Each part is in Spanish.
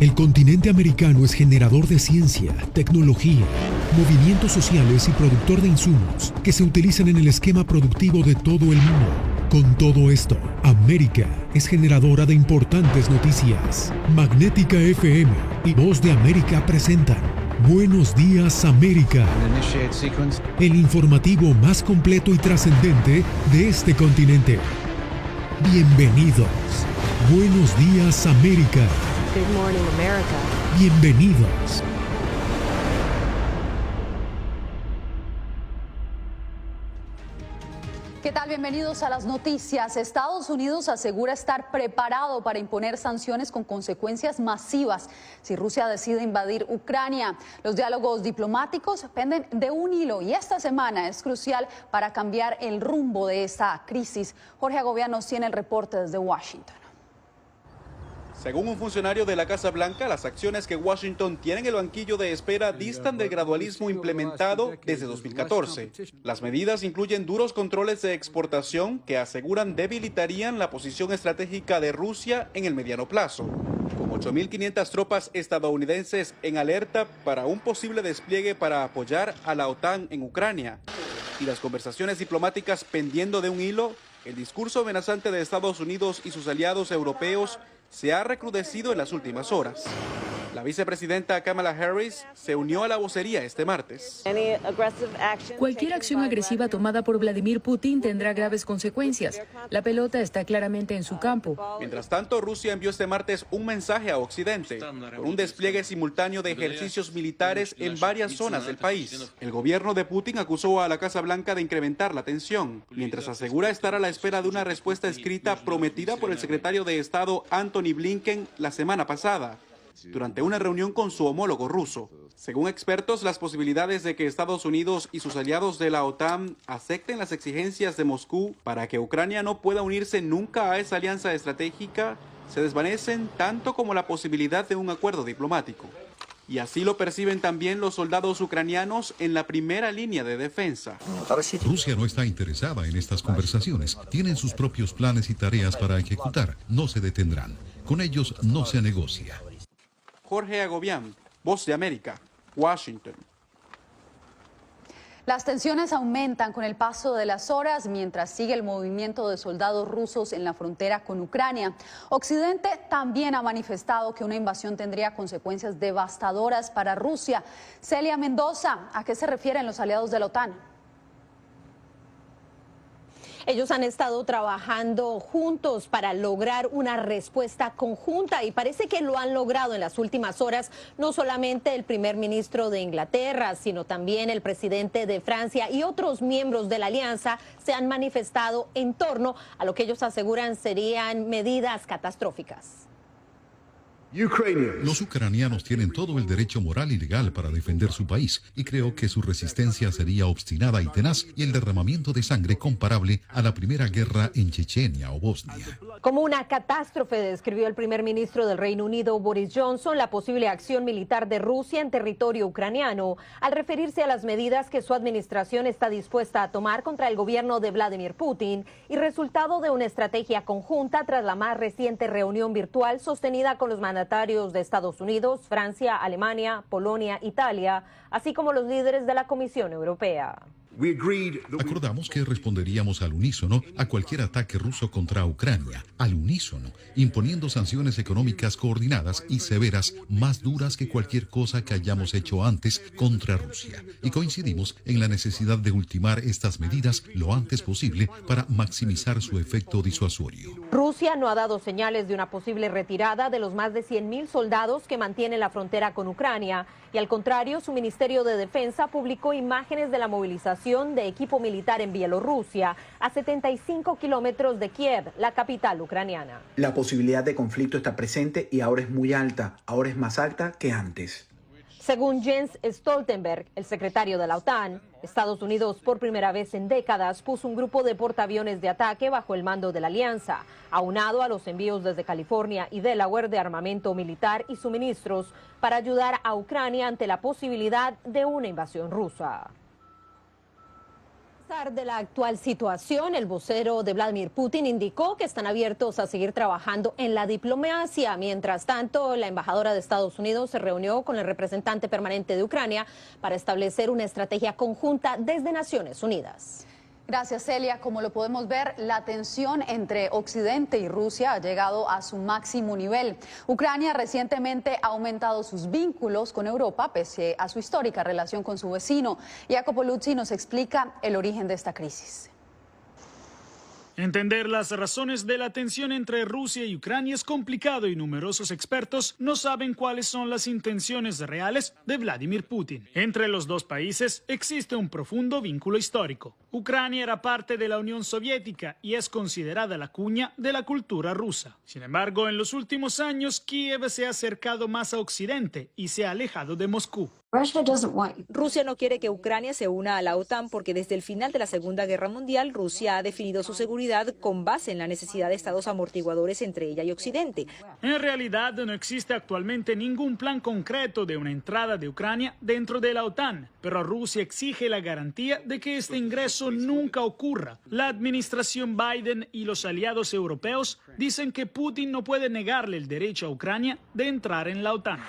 El continente americano es generador de ciencia, tecnología, movimientos sociales y productor de insumos que se utilizan en el esquema productivo de todo el mundo. Con todo esto, América es generadora de importantes noticias. Magnética FM y Voz de América presentan Buenos Días América, el informativo más completo y trascendente de este continente. Bienvenidos. Buenos Días América. Good morning, America. Bienvenidos. ¿Qué tal? Bienvenidos a las noticias. Estados Unidos asegura estar preparado para imponer sanciones con consecuencias masivas si Rusia decide invadir Ucrania. Los diálogos diplomáticos penden de un hilo y esta semana es crucial para cambiar el rumbo de esta crisis. Jorge Agobián nos tiene el reporte desde Washington. Según un funcionario de la Casa Blanca, las acciones que Washington tiene en el banquillo de espera distan del gradualismo implementado desde 2014. Las medidas incluyen duros controles de exportación que aseguran debilitarían la posición estratégica de Rusia en el mediano plazo. Con 8.500 tropas estadounidenses en alerta para un posible despliegue para apoyar a la OTAN en Ucrania y las conversaciones diplomáticas pendiendo de un hilo, el discurso amenazante de Estados Unidos y sus aliados europeos se ha recrudecido en las últimas horas. La vicepresidenta Kamala Harris se unió a la vocería este martes. Cualquier acción agresiva tomada por Vladimir Putin tendrá graves consecuencias. La pelota está claramente en su campo. Mientras tanto, Rusia envió este martes un mensaje a Occidente con un despliegue simultáneo de ejercicios militares en varias zonas del país. El gobierno de Putin acusó a la Casa Blanca de incrementar la tensión, mientras asegura estar a la espera de una respuesta escrita prometida por el secretario de Estado Antony Blinken la semana pasada, durante una reunión con su homólogo ruso. Según expertos, las posibilidades de que Estados Unidos y sus aliados de la OTAN acepten las exigencias de Moscú para que Ucrania no pueda unirse nunca a esa alianza estratégica se desvanecen tanto como la posibilidad de un acuerdo diplomático. Y así lo perciben también los soldados ucranianos en la primera línea de defensa. Rusia no está interesada en estas conversaciones. Tienen sus propios planes y tareas para ejecutar. No se detendrán. Con ellos no se negocia. Jorge Agobián, Voz de América, Washington. Las tensiones aumentan con el paso de las horas mientras sigue el movimiento de soldados rusos en la frontera con Ucrania. Occidente también ha manifestado que una invasión tendría consecuencias devastadoras para Rusia. Celia Mendoza, ¿a qué se refieren los aliados de la OTAN? Ellos han estado trabajando juntos para lograr una respuesta conjunta y parece que lo han logrado en las últimas horas. No solamente el primer ministro de Inglaterra, sino también el presidente de Francia y otros miembros de la alianza se han manifestado en torno a lo que ellos aseguran serían medidas catastróficas. Los ucranianos tienen todo el derecho moral y legal para defender su país y creo que su resistencia sería obstinada y tenaz y el derramamiento de sangre comparable a la primera guerra en Chechenia o Bosnia. Como una catástrofe describió el primer ministro del Reino Unido, Boris Johnson, la posible acción militar de Rusia en territorio ucraniano, al referirse a las medidas que su administración está dispuesta a tomar contra el gobierno de Vladimir Putin y resultado de una estrategia conjunta tras la más reciente reunión virtual sostenida con los mandatarios de Estados Unidos, Francia, Alemania, Polonia, Italia, así como los líderes de la Comisión Europea. Acordamos que responderíamos al unísono a cualquier ataque ruso contra Ucrania, al unísono, imponiendo sanciones económicas coordinadas y severas más duras que cualquier cosa que hayamos hecho antes contra Rusia. Y coincidimos en la necesidad de ultimar estas medidas lo antes posible para maximizar su efecto disuasorio. Rusia no ha dado señales de una posible retirada de los más de 100.000 soldados que mantienen la frontera con Ucrania y al contrario, su Ministerio de Defensa publicó imágenes de la movilización de equipo militar en Bielorrusia, a 75 kilómetros de Kiev, la capital ucraniana. La posibilidad de conflicto está presente y ahora es muy alta, ahora es más alta que antes. Según Jens Stoltenberg, el secretario de la OTAN, Estados Unidos por primera vez en décadas puso un grupo de portaaviones de ataque bajo el mando de la alianza, aunado a los envíos desde California y Delaware de armamento militar y suministros para ayudar a Ucrania ante la posibilidad de una invasión rusa. A pesar de la actual situación, el vocero de Vladimir Putin indicó que están abiertos a seguir trabajando en la diplomacia. Mientras tanto, la embajadora de Estados Unidos se reunió con el representante permanente de Ucrania para establecer una estrategia conjunta desde Naciones Unidas. Gracias, Celia. Como lo podemos ver, la tensión entre Occidente y Rusia ha llegado a su máximo nivel. Ucrania recientemente ha aumentado sus vínculos con Europa pese a su histórica relación con su vecino. Jacopo Luzzi nos explica el origen de esta crisis. Entender las razones de la tensión entre Rusia y Ucrania es complicado y numerosos expertos no saben cuáles son las intenciones reales de Vladimir Putin. Entre los dos países existe un profundo vínculo histórico. Ucrania era parte de la Unión Soviética y es considerada la cuña de la cultura rusa. Sin embargo, en los últimos años, Kiev se ha acercado más a Occidente y se ha alejado de Moscú. Rusia no quiere que Ucrania se una a la OTAN porque desde el final de la Segunda Guerra Mundial Rusia ha definido su seguridad con base en la necesidad de estados amortiguadores entre ella y Occidente. En realidad no existe actualmente ningún plan concreto de una entrada de Ucrania dentro de la OTAN, pero Rusia exige la garantía de que este ingreso nunca ocurra. La administración Biden y los aliados europeos dicen que Putin no puede negarle el derecho a Ucrania de entrar en la OTAN.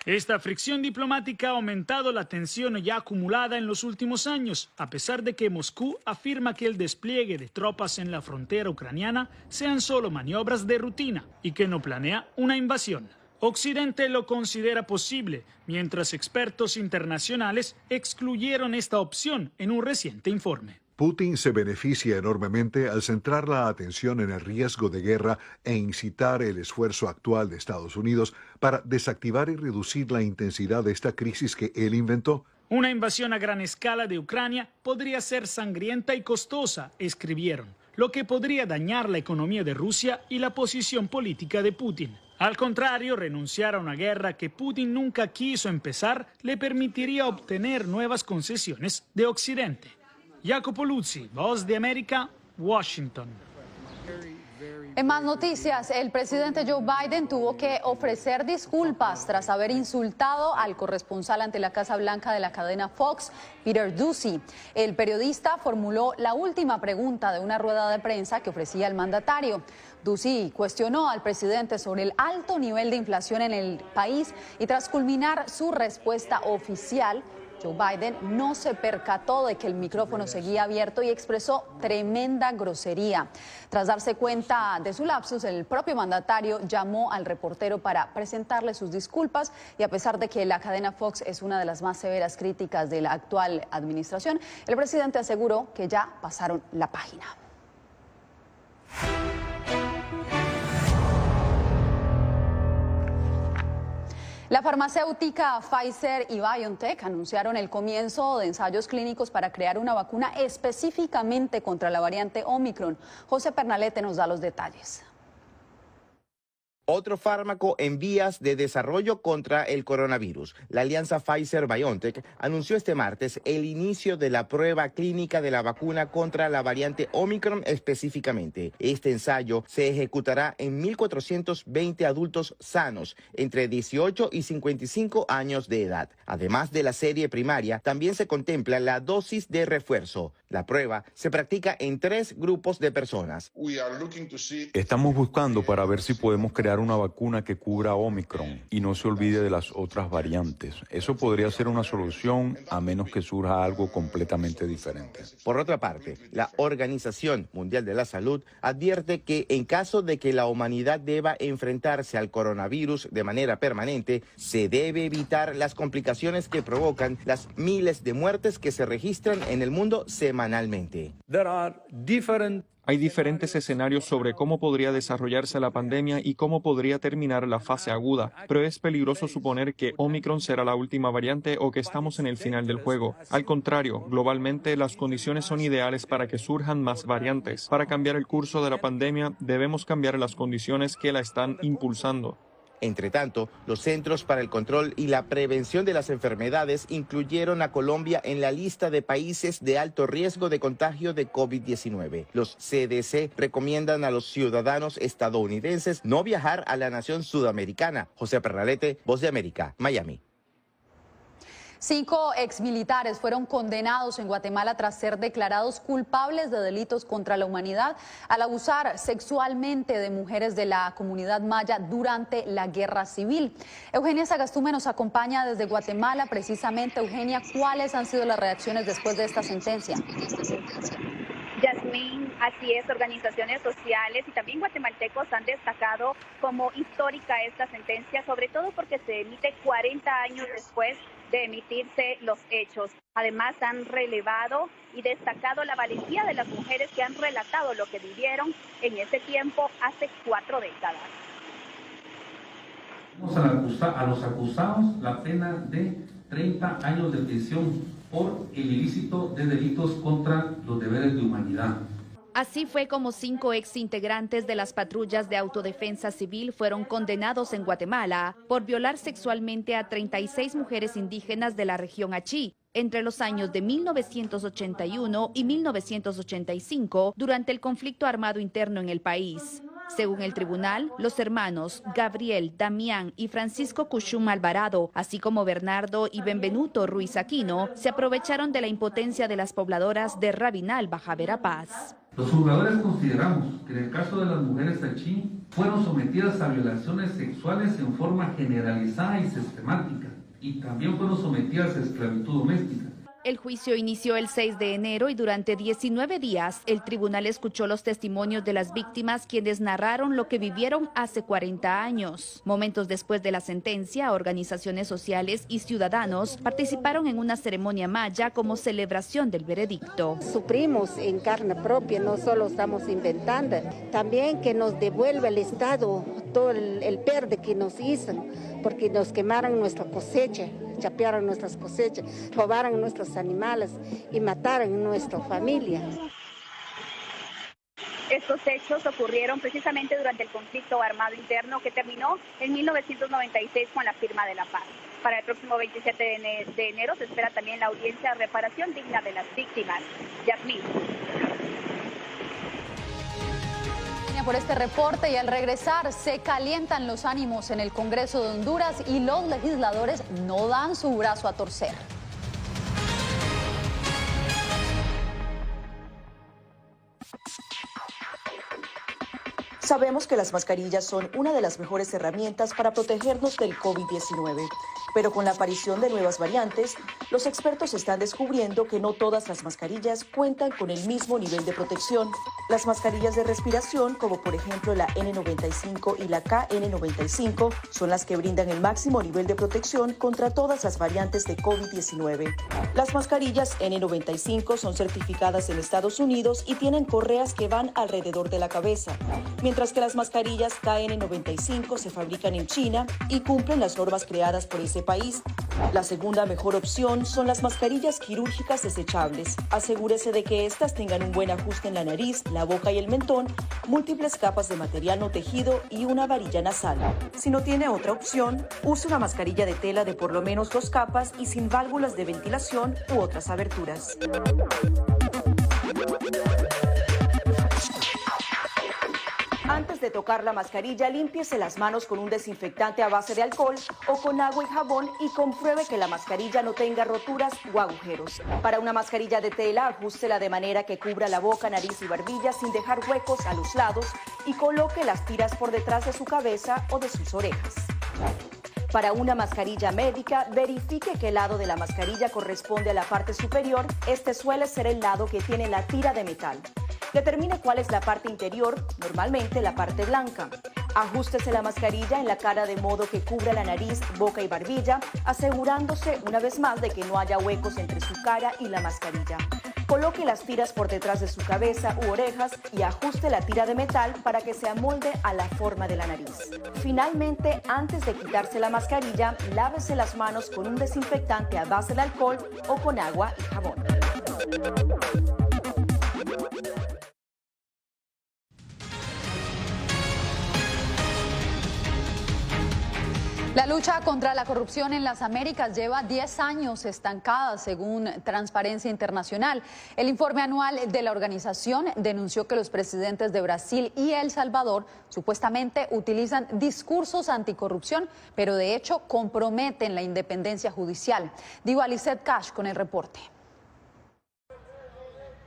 Esta fricción diplomática ha aumentado la tensión ya acumulada en los últimos años, a pesar de que Moscú afirma que el despliegue de tropas en la frontera ucraniana sean solo maniobras de rutina y que no planea una invasión. Occidente lo considera posible, mientras expertos internacionales excluyeron esta opción en un reciente informe. Putin se beneficia enormemente al centrar la atención en el riesgo de guerra e incitar el esfuerzo actual de Estados Unidos para desactivar y reducir la intensidad de esta crisis que él inventó. Una invasión a gran escala de Ucrania podría ser sangrienta y costosa, escribieron, lo que podría dañar la economía de Rusia y la posición política de Putin. Al contrario, renunciar a una guerra que Putin nunca quiso empezar le permitiría obtener nuevas concesiones de Occidente. Jacopo Luzzi, Voz de América, Washington. En más noticias, el presidente Joe Biden tuvo que ofrecer disculpas tras haber insultado al corresponsal ante la Casa Blanca de la cadena Fox, Peter Doocy. El periodista formuló la última pregunta de una rueda de prensa que ofrecía el mandatario. Doocy cuestionó al presidente sobre el alto nivel de inflación en el país y tras culminar su respuesta oficial, Joe Biden no se percató de que el micrófono seguía abierto y expresó tremenda grosería. Tras darse cuenta de su lapsus, el propio mandatario llamó al reportero para presentarle sus disculpas y a pesar de que la cadena Fox es una de las más severas críticas de la actual administración, el presidente aseguró que ya pasaron la página. La farmacéutica Pfizer y BioNTech anunciaron el comienzo de ensayos clínicos para crear una vacuna específicamente contra la variante Omicron. José Pernalete nos da los detalles. Otro fármaco en vías de desarrollo contra el coronavirus. La alianza Pfizer-BioNTech anunció este martes el inicio de la prueba clínica de la vacuna contra la variante Omicron específicamente. Este ensayo se ejecutará en 1.420 adultos sanos entre 18 y 55 años de edad. Además de la serie primaria, también se contempla la dosis de refuerzo. La prueba se practica en 3 grupos de personas. Estamos buscando para ver si podemos crear una vacuna que cubra Omicron y no se olvide de las otras variantes. Eso podría ser una solución a menos que surja algo completamente diferente. Por otra parte, la Organización Mundial de la Salud advierte que en caso de que la humanidad deba enfrentarse al coronavirus de manera permanente, se debe evitar las complicaciones que provocan las miles de muertes que se registran en el mundo semanalmente. Hay diferentes escenarios sobre cómo podría desarrollarse la pandemia y cómo podría terminar la fase aguda, pero es peligroso suponer que Omicron será la última variante o que estamos en el final del juego. Al contrario, globalmente las condiciones son ideales para que surjan más variantes. Para cambiar el curso de la pandemia, debemos cambiar las condiciones que la están impulsando. Entre tanto, los Centros para el Control y la Prevención de las Enfermedades incluyeron a Colombia en la lista de países de alto riesgo de contagio de COVID-19. Los CDC recomiendan a los ciudadanos estadounidenses no viajar a la nación sudamericana. José Pernalete, Voz de América, Miami. 5 exmilitares fueron condenados en Guatemala tras ser declarados culpables de delitos contra la humanidad al abusar sexualmente de mujeres de la comunidad maya durante la guerra civil. Eugenia Sagastume nos acompaña desde Guatemala. Precisamente, Eugenia, ¿cuáles han sido las reacciones después de esta sentencia? Yasmín, así es, organizaciones sociales y también guatemaltecos han destacado como histórica esta sentencia, sobre todo porque se emite 40 años después de emitirse los hechos. Además, han relevado y destacado la valentía de las mujeres que han relatado lo que vivieron en ese tiempo hace 4 décadas. A los acusados la pena de 30 años de prisión por el ilícito de delitos contra los deberes de humanidad. Así fue como 5 exintegrantes de las patrullas de autodefensa civil fueron condenados en Guatemala por violar sexualmente a 36 mujeres indígenas de la región Achí entre los años de 1981 y 1985 durante el conflicto armado interno en el país. Según el tribunal, los hermanos Gabriel, Damián y Francisco Cushum Alvarado, así como Bernardo y Benvenuto Ruiz Aquino, se aprovecharon de la impotencia de las pobladoras de Rabinal, Baja Verapaz. Los juzgadores consideramos que en el caso de las mujeres achí fueron sometidas a violaciones sexuales en forma generalizada y sistemática y también fueron sometidas a esclavitud doméstica. El juicio inició el 6 de enero y durante 19 días el tribunal escuchó los testimonios de las víctimas, quienes narraron lo que vivieron hace 40 años. Momentos después de la sentencia, organizaciones sociales y ciudadanos participaron en una ceremonia maya como celebración del veredicto. Sufrimos en carne propia, no solo estamos inventando, también que nos devuelva el Estado todo el pérdida que nos hizo, porque nos quemaron nuestra cosecha, chapearon nuestras cosechas, robaron nuestros animales y mataron nuestra familia. Estos hechos ocurrieron precisamente durante el conflicto armado interno que terminó en 1996 con la firma de la paz. Para el próximo 27 de enero se espera también la audiencia de reparación digna de las víctimas. Yasmín. Por este reporte, y al regresar se calientan los ánimos en el Congreso de Honduras y los legisladores no dan su brazo a torcer. Sabemos que las mascarillas son una de las mejores herramientas para protegernos del COVID-19, pero con la aparición de nuevas variantes, los expertos están descubriendo que no todas las mascarillas cuentan con el mismo nivel de protección. Las mascarillas de respiración, como por ejemplo la N95 y la KN95, son las que brindan el máximo nivel de protección contra todas las variantes de COVID-19. Las mascarillas N95 son certificadas en Estados Unidos y tienen correas que van alrededor de la cabeza, mientras que las mascarillas KN95 se fabrican en China y cumplen las normas creadas por ese país. La segunda mejor opción son las mascarillas quirúrgicas desechables. Asegúrese de que estas tengan un buen ajuste en la nariz, la boca y el mentón, múltiples capas de material no tejido y una varilla nasal. Si no tiene otra opción, use una mascarilla de tela de por lo menos 2 capas y sin válvulas de ventilación u otras aberturas. Antes de tocar la mascarilla, límpiese las manos con un desinfectante a base de alcohol o con agua y jabón y compruebe que la mascarilla no tenga roturas o agujeros. Para una mascarilla de tela, ajústela de manera que cubra la boca, nariz y barbilla sin dejar huecos a los lados y coloque las tiras por detrás de su cabeza o de sus orejas. Para una mascarilla médica, verifique qué lado de la mascarilla corresponde a la parte superior. Este suele ser el lado que tiene la tira de metal. Determine cuál es la parte interior, normalmente la parte blanca. Ajústese la mascarilla en la cara de modo que cubra la nariz, boca y barbilla, asegurándose una vez más de que no haya huecos entre su cara y la mascarilla. Coloque las tiras por detrás de su cabeza u orejas y ajuste la tira de metal para que se amolde a la forma de la nariz. Finalmente, antes de quitarse la mascarilla, lávese las manos con un desinfectante a base de alcohol o con agua y jabón. La lucha contra la corrupción en las Américas lleva 10 años estancada, según Transparencia Internacional. El informe anual de la organización denunció que los presidentes de Brasil y El Salvador supuestamente utilizan discursos anticorrupción, pero de hecho comprometen la independencia judicial. Diva Lizeth Cash con el reporte.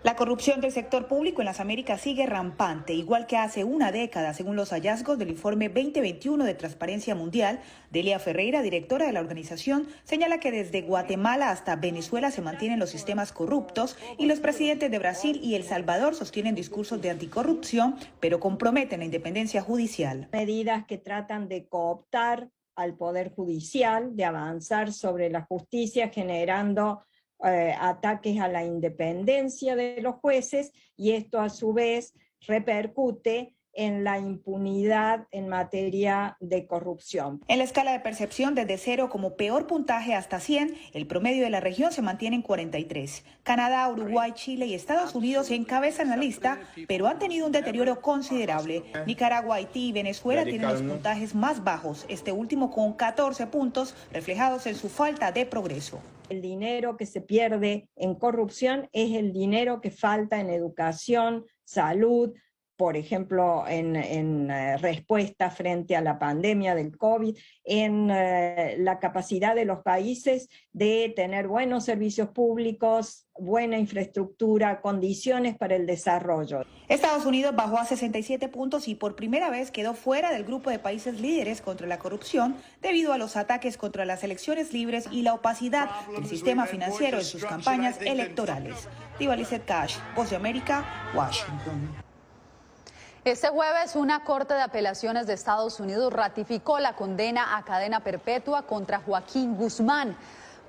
La corrupción del sector público en las Américas sigue rampante, igual que hace una década, según los hallazgos del informe 2021 de Transparencia Mundial. Delia Ferreira, directora de la organización, señala que desde Guatemala hasta Venezuela se mantienen los sistemas corruptos y los presidentes de Brasil y El Salvador sostienen discursos de anticorrupción, pero comprometen la independencia judicial. Medidas que tratan de cooptar al Poder Judicial, de avanzar sobre la justicia, generando ataques a la independencia de los jueces, y esto a su vez repercute en la impunidad en materia de corrupción. En la escala de percepción, desde 0 como peor puntaje hasta 100, el promedio de la región se mantiene en 43. Canadá, Uruguay, Chile y Estados Unidos encabezan la lista, pero han tenido un deterioro considerable. Nicaragua, Haití y Venezuela tienen los puntajes más bajos, este último con 14 puntos, reflejados en su falta de progreso. El dinero que se pierde en corrupción es el dinero que falta en educación, salud, por ejemplo, en respuesta frente a la pandemia del COVID, en la capacidad de los países de tener buenos servicios públicos, buena infraestructura, condiciones para el desarrollo. Estados Unidos bajó a 67 puntos y por primera vez quedó fuera del grupo de países líderes contra la corrupción debido a los ataques contra las elecciones libres y la opacidad del sistema financiero en sus campañas electorales. Diva Lizeth Cash, Voz de América, Washington. Este jueves, una corte de apelaciones de Estados Unidos ratificó la condena a cadena perpetua contra Joaquín Guzmán.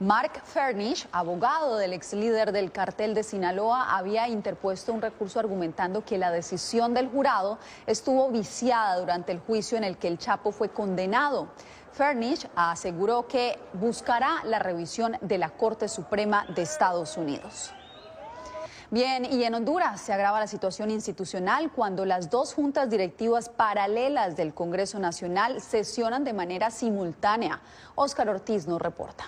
Mark Fernish, abogado del ex líder del cartel de Sinaloa, había interpuesto un recurso argumentando que la decisión del jurado estuvo viciada durante el juicio en el que el Chapo fue condenado. Fernish aseguró que buscará la revisión de la Corte Suprema de Estados Unidos. Bien, y en Honduras se agrava la situación institucional cuando las dos juntas directivas paralelas del Congreso Nacional sesionan de manera simultánea. Óscar Ortiz nos reporta.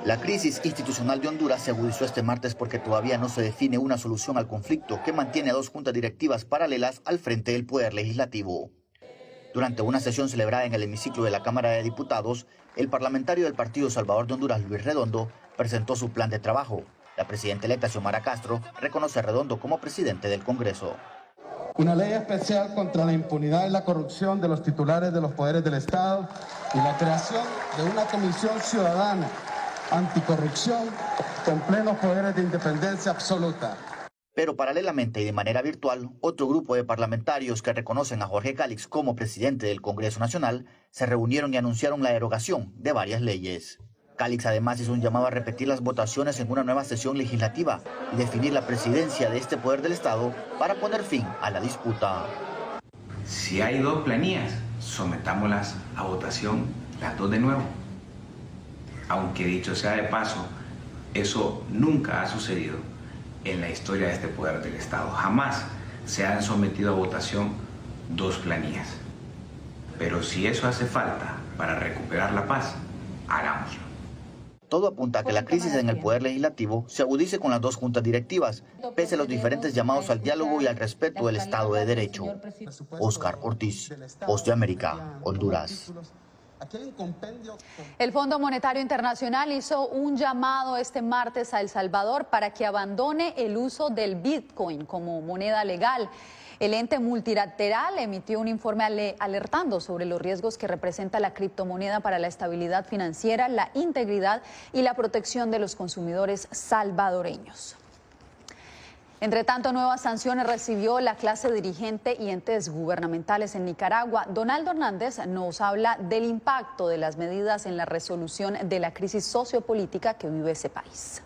La crisis institucional de Honduras se agudizó este martes porque todavía no se define una solución al conflicto que mantiene a dos juntas directivas paralelas al frente del Poder Legislativo. Durante una sesión celebrada en el hemiciclo de la Cámara de Diputados, el parlamentario del Partido Salvador de Honduras, Luis Redondo, presentó su plan de trabajo. La presidenta electa, Xiomara Castro, reconoce a Redondo como presidente del Congreso. Una ley especial contra la impunidad y la corrupción de los titulares de los poderes del Estado y la creación de una comisión ciudadana anticorrupción con plenos poderes de independencia absoluta. Pero paralelamente y de manera virtual, otro grupo de parlamentarios que reconocen a Jorge Cálix como presidente del Congreso Nacional se reunieron y anunciaron la derogación de varias leyes. Cálix además hizo un llamado a repetir las votaciones en una nueva sesión legislativa y definir la presidencia de este poder del Estado para poner fin a la disputa. Si hay dos planillas, sometámoslas a votación las dos de nuevo. Aunque dicho sea de paso, eso nunca ha sucedido en la historia de este poder del Estado. Jamás se han sometido a votación dos planillas. Pero si eso hace falta para recuperar la paz, hagámoslo. Todo apunta a que la crisis en el Poder Legislativo se agudice con las dos juntas directivas, pese a los diferentes llamados al diálogo y al respeto del Estado de Derecho. Óscar Ortiz, Voz de América, Honduras. El Fondo Monetario Internacional hizo un llamado este martes a El Salvador para que abandone el uso del Bitcoin como moneda legal. El ente multilateral emitió un informe alertando sobre los riesgos que representa la criptomoneda para la estabilidad financiera, la integridad y la protección de los consumidores salvadoreños. Entre tanto, nuevas sanciones recibió la clase dirigente y entes gubernamentales en Nicaragua. Donaldo Hernández nos habla del impacto de las medidas en la resolución de la crisis sociopolítica que vive ese país.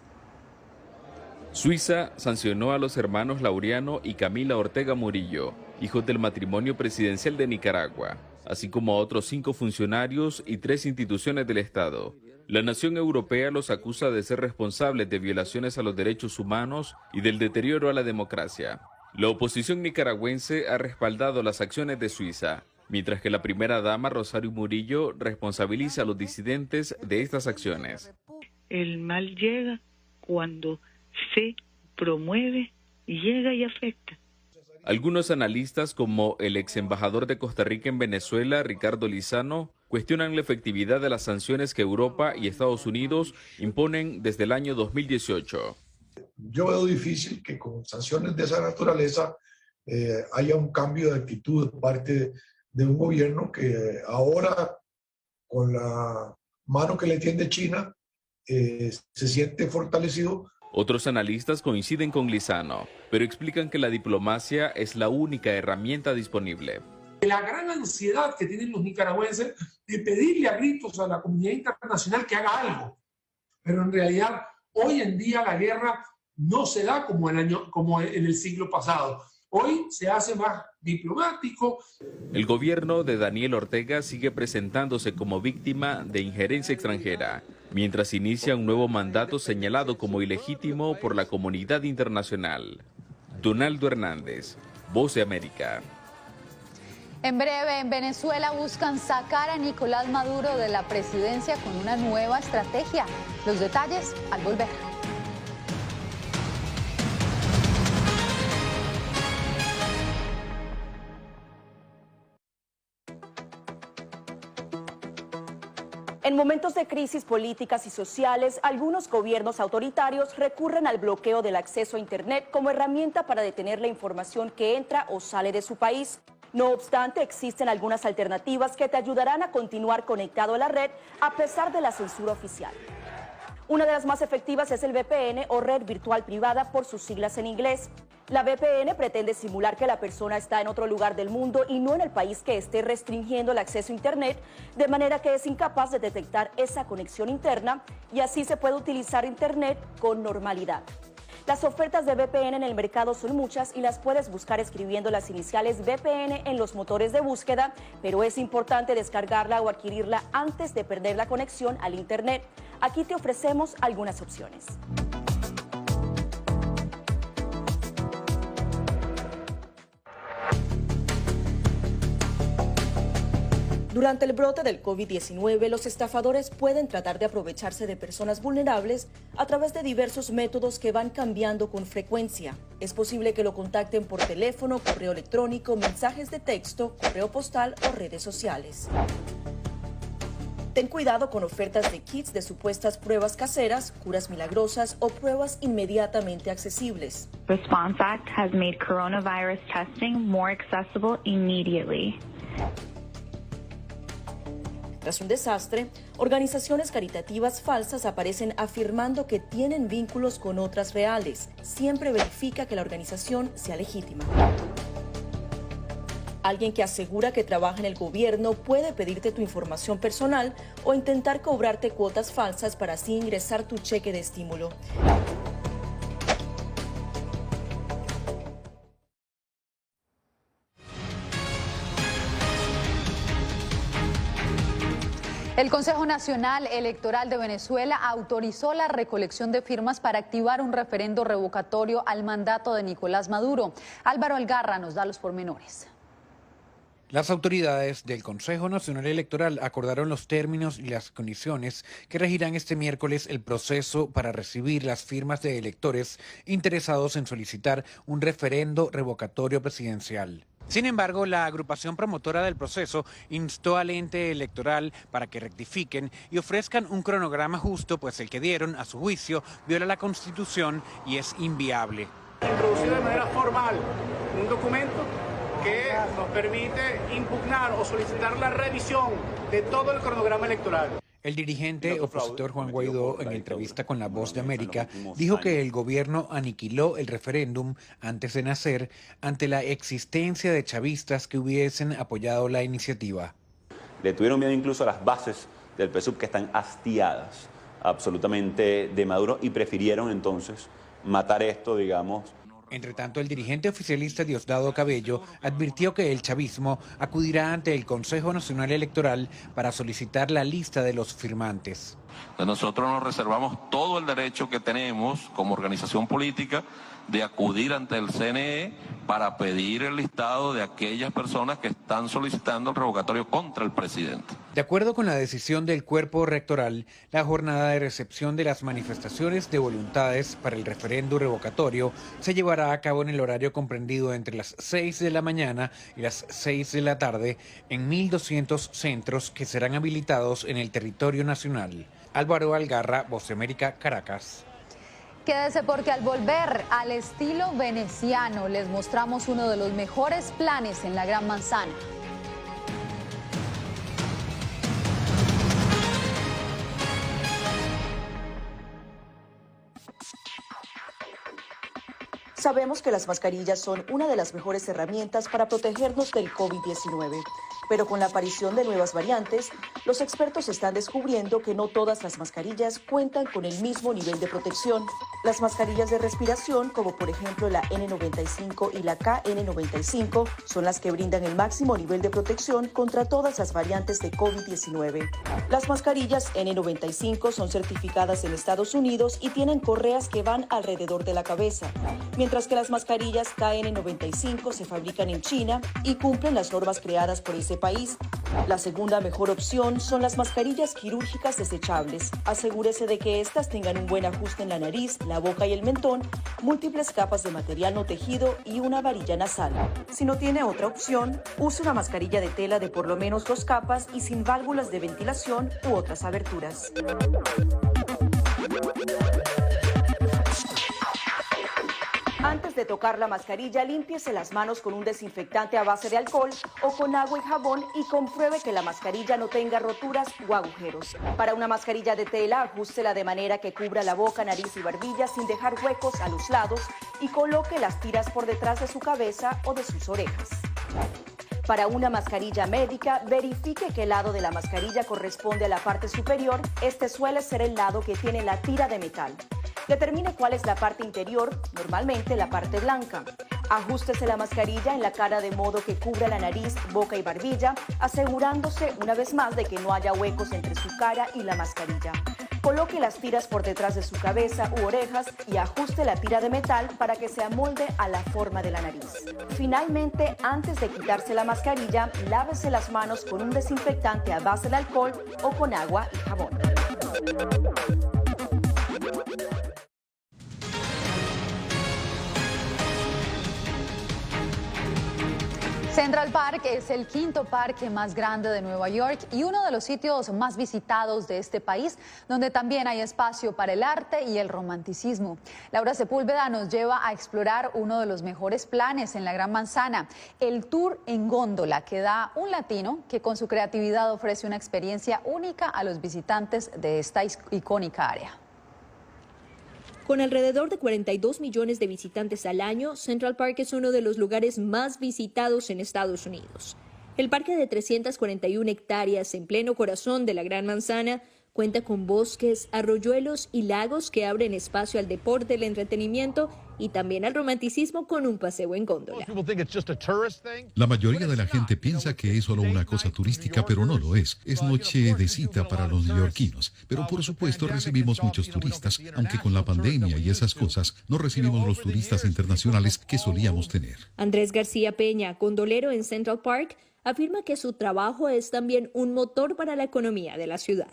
Suiza sancionó a los hermanos Laureano y Camila Ortega Murillo, hijos del matrimonio presidencial de Nicaragua, así como a otros 5 funcionarios y 3 instituciones del Estado. La nación europea los acusa de ser responsables de violaciones a los derechos humanos y del deterioro a la democracia. La oposición nicaragüense ha respaldado las acciones de Suiza mientras que la primera dama, Rosario Murillo, responsabiliza a los disidentes de estas acciones. El mal llega cuando se promueve, llega y afecta. Algunos analistas, como el ex embajador de Costa Rica en Venezuela, Ricardo Lizano, cuestionan la efectividad de las sanciones que Europa y Estados Unidos imponen desde el año 2018. Yo veo difícil que con sanciones de esa naturaleza haya un cambio de actitud de parte de un gobierno que ahora, con la mano que le tiende China, se siente fortalecido. Otros analistas coinciden con Lizano, pero explican que la diplomacia es la única herramienta disponible. La gran ansiedad que tienen los nicaragüenses de pedirle a gritos a la comunidad internacional que haga algo. Pero en realidad, hoy en día la guerra no se da como en el siglo pasado. Hoy se hace más diplomático. El gobierno de Daniel Ortega sigue presentándose como víctima de injerencia extranjera, mientras inicia un nuevo mandato señalado como ilegítimo por la comunidad internacional. Donaldo Hernández, Voz de América. En breve, en Venezuela buscan sacar a Nicolás Maduro de la presidencia con una nueva estrategia. Los detalles al volver. En momentos de crisis políticas y sociales, algunos gobiernos autoritarios recurren al bloqueo del acceso a Internet como herramienta para detener la información que entra o sale de su país. No obstante, existen algunas alternativas que te ayudarán a continuar conectado a la red a pesar de la censura oficial. Una de las más efectivas es el VPN o red virtual privada por sus siglas en inglés. La VPN pretende simular que la persona está en otro lugar del mundo y no en el país que esté restringiendo el acceso a Internet, de manera que es incapaz de detectar esa conexión interna y así se puede utilizar Internet con normalidad. Las ofertas de VPN en el mercado son muchas y las puedes buscar escribiendo las iniciales VPN en los motores de búsqueda, pero es importante descargarla o adquirirla antes de perder la conexión al Internet. Aquí te ofrecemos algunas opciones. Durante el brote del COVID-19, los estafadores pueden tratar de aprovecharse de personas vulnerables a través de diversos métodos que van cambiando con frecuencia. Es posible que lo contacten por teléfono, correo electrónico, mensajes de texto, correo postal o redes sociales. Ten cuidado con ofertas de kits de supuestas pruebas caseras, curas milagrosas o pruebas inmediatamente accesibles. Response Act has made coronavirus testing more accessible immediately. Tras un desastre, organizaciones caritativas falsas aparecen afirmando que tienen vínculos con otras reales. Siempre verifica que la organización sea legítima. Alguien que asegura que trabaja en el gobierno puede pedirte tu información personal o intentar cobrarte cuotas falsas para así ingresar tu cheque de estímulo. El Consejo Nacional Electoral de Venezuela autorizó la recolección de firmas para activar un referendo revocatorio al mandato de Nicolás Maduro. Álvaro Algarra nos da los pormenores. Las autoridades del Consejo Nacional Electoral acordaron los términos y las condiciones que regirán este miércoles el proceso para recibir las firmas de electores interesados en solicitar un referendo revocatorio presidencial. Sin embargo, la agrupación promotora del proceso instó al ente electoral para que rectifiquen y ofrezcan un cronograma justo, pues el que dieron, a su juicio, viola la Constitución y es inviable. Introducir de manera formal un documento que nos permite impugnar o solicitar la revisión de todo el cronograma electoral. El dirigente opositor Juan Guaidó, en entrevista con La Voz de América, dijo que el gobierno aniquiló el referéndum antes de nacer ante la existencia de chavistas que hubiesen apoyado la iniciativa. Le tuvieron miedo incluso a las bases del PSUV que están hastiadas absolutamente de Maduro y prefirieron entonces matar esto, digamos. Entre tanto, el dirigente oficialista Diosdado Cabello advirtió que el chavismo acudirá ante el Consejo Nacional Electoral para solicitar la lista de los firmantes. Nosotros nos reservamos todo el derecho que tenemos como organización política de acudir ante el CNE para pedir el listado de aquellas personas que están solicitando el revocatorio contra el presidente. De acuerdo con la decisión del cuerpo rectoral, la jornada de recepción de las manifestaciones de voluntades para el referendo revocatorio se llevará a cabo en el horario comprendido entre las 6 de la mañana y las 6 de la tarde en 1.200 centros que serán habilitados en el territorio nacional. Álvaro Algarra, Voz de América, Caracas. Quédese porque al volver al estilo veneciano les mostramos uno de los mejores planes en la Gran Manzana. Sabemos que las mascarillas son una de las mejores herramientas para protegernos del COVID-19, pero con la aparición de nuevas variantes, los expertos están descubriendo que no todas las mascarillas cuentan con el mismo nivel de protección. Las mascarillas de respiración, como por ejemplo la N95 y la KN95, son las que brindan el máximo nivel de protección contra todas las variantes de COVID-19. Las mascarillas N95 son certificadas en Estados Unidos y tienen correas que van alrededor de la cabeza, mientras que las mascarillas KN95 se fabrican en China y cumplen las normas creadas por ese país. La segunda mejor opción son las mascarillas quirúrgicas desechables. Asegúrese de que estas tengan un buen ajuste en la nariz, la boca y el mentón, múltiples capas de material no tejido y una varilla nasal. Si no tiene otra opción, use una mascarilla de tela de por lo menos 2 capas y sin válvulas de ventilación u otras aberturas. Antes de tocar la mascarilla, límpiese las manos con un desinfectante a base de alcohol o con agua y jabón y compruebe que la mascarilla no tenga roturas o agujeros. Para una mascarilla de tela, ajústela de manera que cubra la boca, nariz y barbilla sin dejar huecos a los lados y coloque las tiras por detrás de su cabeza o de sus orejas. Para una mascarilla médica, verifique qué lado de la mascarilla corresponde a la parte superior. Este suele ser el lado que tiene la tira de metal. Determine cuál es la parte interior, normalmente la parte blanca. Ajústese la mascarilla en la cara de modo que cubra la nariz, boca y barbilla, asegurándose una vez más de que no haya huecos entre su cara y la mascarilla. Coloque las tiras por detrás de su cabeza u orejas y ajuste la tira de metal para que se amolde a la forma de la nariz. Finalmente, antes de quitarse la mascarilla, lávese las manos con un desinfectante a base de alcohol o con agua y jabón. Central Park es el quinto parque más grande de Nueva York y uno de los sitios más visitados de este país, donde también hay espacio para el arte y el romanticismo. Laura Sepúlveda nos lleva a explorar uno de los mejores planes en la Gran Manzana, el tour en góndola, que da un latino que con su creatividad ofrece una experiencia única a los visitantes de esta icónica área. Con alrededor de 42 millones de visitantes al año, Central Park es uno de los lugares más visitados en Estados Unidos. El parque de 341 hectáreas en pleno corazón de la Gran Manzana cuenta con bosques, arroyuelos y lagos que abren espacio al deporte, el entretenimiento y también al romanticismo con un paseo en góndola. La mayoría de la gente piensa que es solo una cosa turística, pero no lo es. Es noche de cita para los neoyorquinos. Pero por supuesto recibimos muchos turistas, aunque con la pandemia y esas cosas no recibimos los turistas internacionales que solíamos tener. Andrés García Peña, gondolero en Central Park, afirma que su trabajo es también un motor para la economía de la ciudad.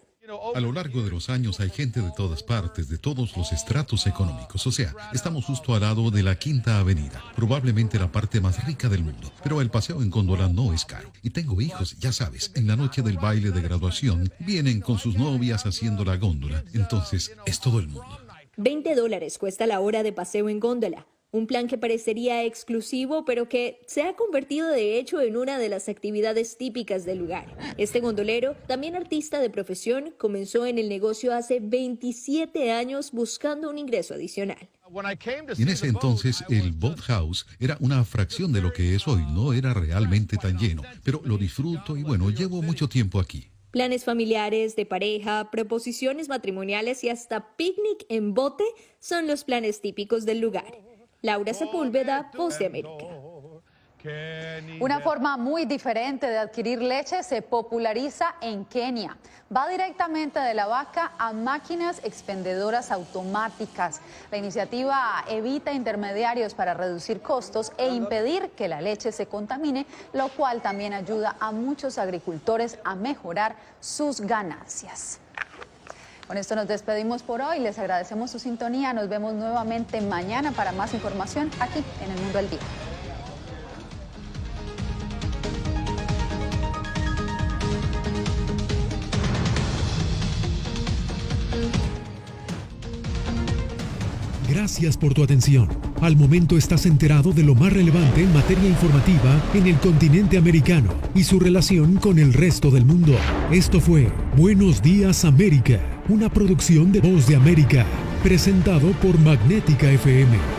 A lo largo de los años hay gente de todas partes, de todos los estratos económicos. O sea, estamos justo al lado de la Quinta Avenida, probablemente la parte más rica del mundo. Pero el paseo en góndola no es caro. Y tengo hijos, ya sabes, en la noche del baile de graduación, vienen con sus novias haciendo la góndola. Entonces, es todo el mundo. $20 cuesta la hora de paseo en góndola. Un plan que parecería exclusivo, pero que se ha convertido de hecho en una de las actividades típicas del lugar. Este gondolero, también artista de profesión, comenzó en el negocio hace 27 años buscando un ingreso adicional. En ese entonces, el Boat House era una fracción de lo que es hoy. No era realmente tan lleno, pero lo disfruto y bueno, llevo mucho tiempo aquí. Planes familiares, de pareja, proposiciones matrimoniales y hasta picnic en bote son los planes típicos del lugar. Laura Sepúlveda, Voz de América. Una forma muy diferente de adquirir leche se populariza en Kenia. Va directamente de la vaca a máquinas expendedoras automáticas. La iniciativa evita intermediarios para reducir costos e impedir que la leche se contamine, lo cual también ayuda a muchos agricultores a mejorar sus ganancias. Con esto nos despedimos por hoy. Les agradecemos su sintonía. Nos vemos nuevamente mañana para más información aquí en El Mundo al Día. Gracias por tu atención. Al momento estás enterado de lo más relevante en materia informativa en el continente americano y su relación con el resto del mundo. Esto fue Buenos Días América, una producción de Voz de América, presentado por Magnética FM.